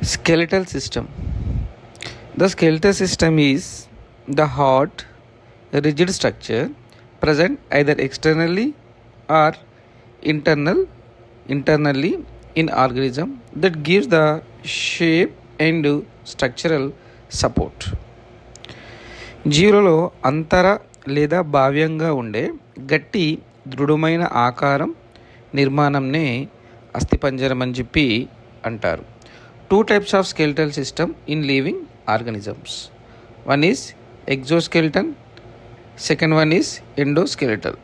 Skeletal system. The skeletal system is the hard, rigid structure present either externally or internally in organism that gives the shape and structural support. జీవులలో అంతర లేదా బాహ్యంగా ఉండే గట్టి దృఢమైన ఆకారం నిర్మాణంనే అస్థిపంజరం అని చెప్పి అంటారు. Two types of skeletal system in living organisms. One is exoskeleton, second one is endoskeletal.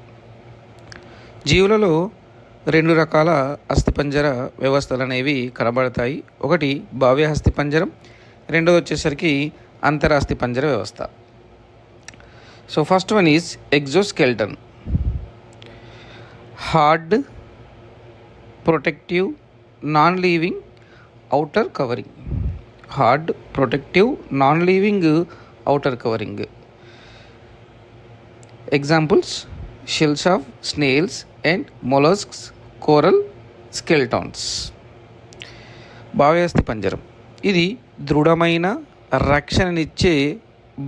జీవులలో రెండు రకాల అస్థిపంజర వ్యవస్థలు అనేవి కనబడతాయి. ఒకటి బాహ్య అస్థిపంజరం, రెండోది వచ్చేసరికి అంతర అస్థిపంజర వ్యవస్థ. So first one is exoskeleton. Hard, protective, non living outer covering. Hard, protective, non-living outer covering. Examples: shells of snails and mollusks, coral, skeletons. బాహ్య అస్థిపంజరం ఇది దృఢమైన రక్షణనిచ్చే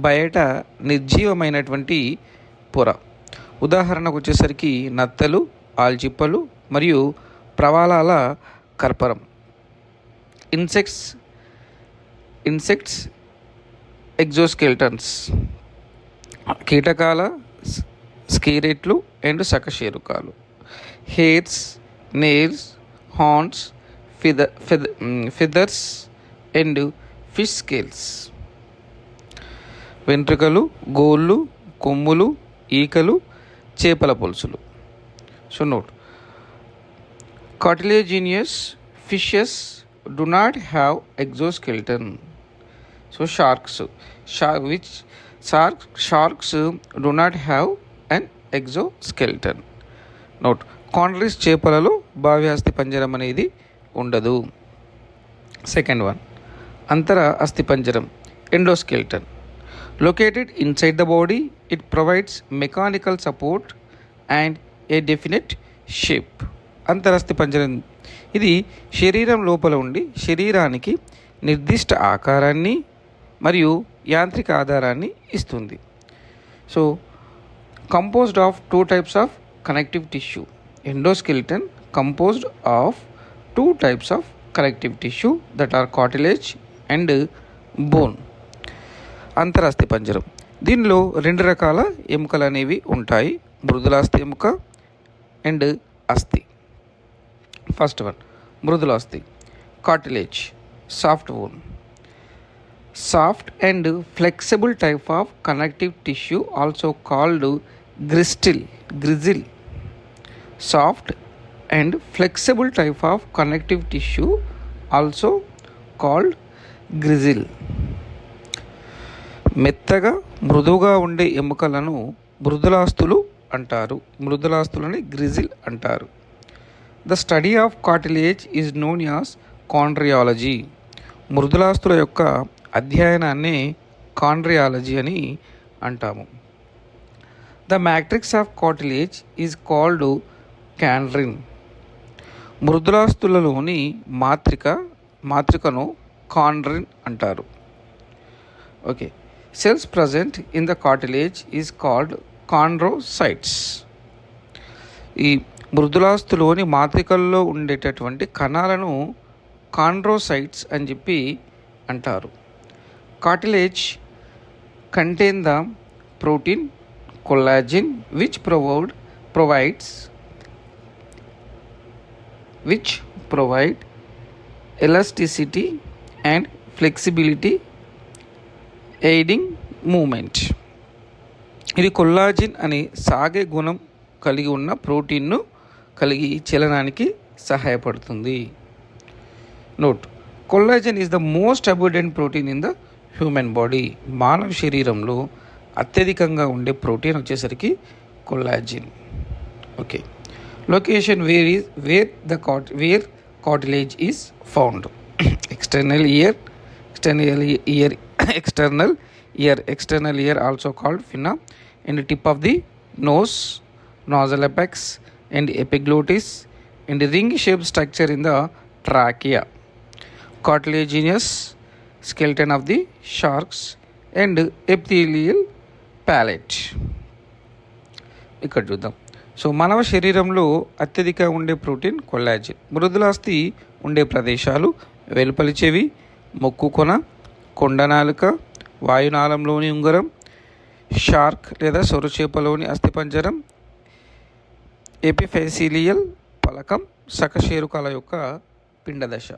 బయట నిర్జీవమైనటువంటి పొర. ఉదాహరణకు వచ్చేసరికి నత్తలు, ఆల్చిప్పలు మరియు ప్రవాలాల కర్పరం. ఇన్సెక్ట్స్ ఎగ్జోస్కెల్టన్స్, కీటకాల స్కేరెట్లు అండ్ సకశేరుకాలు. Hairs, nails, horns, feathers and fish scales. వెంట్రుకలు, గోళ్ళు, కొమ్ములు, ఈకలు, చేపల పొలుసులు. So note, cartilaginous fishes do not have exoskeleton. So sharks do not have an exoskeleton. Note, కాండ్రిస్ చేపలలో బాహ్య అస్థిపంజరం అనేది ఉండదు. సెకండ్ వన్, అంతర అస్థిపంజరం endoskeleton. Located inside the body, it provides mechanical support and a definite shape. అంతరస్థిపంజరం ఇది శరీరం లోపల ఉండి శరీరానికి నిర్దిష్ట ఆకారాన్ని మరియు యాంత్రిక ఆధారాన్ని ఇస్తుంది. So composed of two types of connective tissue. Endoskeleton composed of two types of connective tissue that are cartilage and bone. అంతరాస్థిపంజరం దీనిలో రెండు రకాల ఎముకలు అనేవి ఉంటాయి, మృదులాస్థి ఎముక అండ్ అస్థి. ఫస్ట్ వన్, మృదులాస్థి. Cartilage, soft bone. Soft and flexible type of connective tissue also called gristle. Soft and flexible type of connective tissue also called gristle. మెత్తగా మృదువుగా ఉండే ఎముకలను మృదులాస్థులు అంటారు. మృదులాస్థులని గ్రిజిల్ అంటారు. The study of cartilage is known as chondrology. మృదులాస్థుల యొక్క అధ్యయనాన్ని కాండ్రియాలజీ అని అంటాము. The matrix of cartilage is called chondrin. మృదులాస్థులలోని మాత్రికను కాండ్రిన్ అంటారు. Okay, cells present in the cartilage is called chondrocytes. ఈ మృదులాస్థులోని మాత్రికల్లో ఉండేటటువంటి కణాలను కాండ్రోసైట్స్ అని చెప్పి అంటారు. Cartilage contain the protein collagen which provide elasticity and flexibility aiding movement. ఇది కొల్లాజిన్ అనే సాగే గుణం కలిగి ఉన్న ప్రోటీన్ను కలిగి చలనానికి సహాయపడుతుంది. Note, collagen is the most abundant protein in the human body. మానవ శరీరంలో అత్యధికంగా ఉండే ప్రోటీన్ వచ్చేసరికి collagen. Okay, location where cartilage is found. external ear also called pinna, and the tip of the nose, nasal apex and epiglottis, and the ring shaped structure in the trachea. Cartilaginous skeleton of the sharks and epithelial palate. ఇక్కడ చూద్దాం. So మానవ శరీరంలో అత్యధిక ఉండే protein collagen. మృదులాస్థి ఉండే ప్రదేశాలు వెలుపలి చెవి, ముక్కు కొన, కొండనాలుక, వాయునాళంలోని ఉంగరం, షార్క్ లేదా సొరచేపలోని అస్థిపంజరం, ఎపిఫెసిలియల్ పలకం, సకశేరుకాల యొక్క పిండదశ.